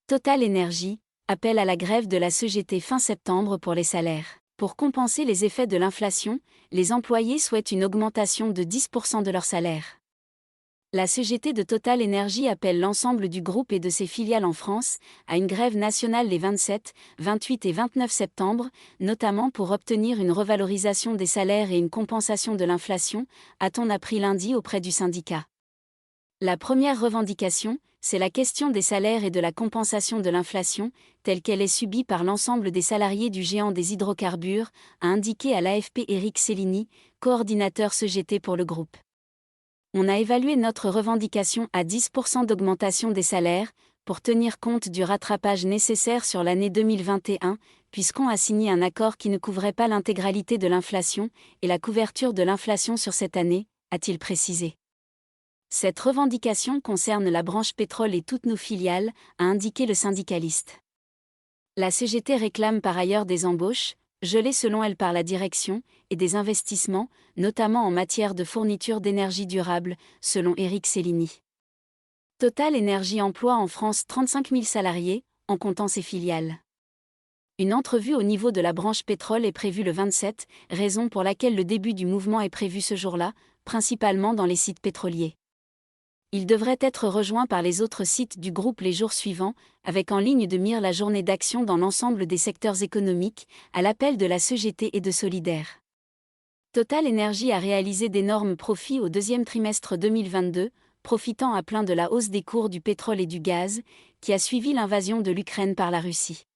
Total Énergie appelle à la grève de la CGT fin septembre pour les salaires. Pour compenser les effets de l'inflation, les employés souhaitent une augmentation de 10% de leur salaire. La CGT de Total Énergie appelle l'ensemble du groupe et de ses filiales en France à une grève nationale les 27, 28 et 29 septembre, notamment pour obtenir une revalorisation des salaires et une compensation de l'inflation, a-t-on appris lundi auprès du syndicat. La première revendication, c'est la question des salaires et de la compensation de l'inflation, telle qu'elle est subie par l'ensemble des salariés du géant des hydrocarbures, a indiqué à l'AFP Éric Cellini, coordinateur CGT pour le groupe. On a évalué notre revendication à 10% d'augmentation des salaires, pour tenir compte du rattrapage nécessaire sur l'année 2021, puisqu'on a signé un accord qui ne couvrait pas l'intégralité de l'inflation, et la couverture de l'inflation sur cette année, a-t-il précisé. Cette revendication concerne la branche pétrole et toutes nos filiales, a indiqué le syndicaliste. La CGT réclame par ailleurs des embauches, gelées selon elle par la direction, et des investissements, notamment en matière de fourniture d'énergie durable, selon Éric Cellini. Total Énergie emploie en France 35 000 salariés, en comptant ses filiales. Une entrevue au niveau de la branche pétrole est prévue le 27, raison pour laquelle le début du mouvement est prévu ce jour-là, principalement dans les sites pétroliers. Il devrait être rejoint par les autres sites du groupe les jours suivants, avec en ligne de mire la journée d'action dans l'ensemble des secteurs économiques, à l'appel de la CGT et de Solidaire. Total Énergie a réalisé d'énormes profits au deuxième trimestre 2022, profitant à plein de la hausse des cours du pétrole et du gaz, qui a suivi l'invasion de l'Ukraine par la Russie.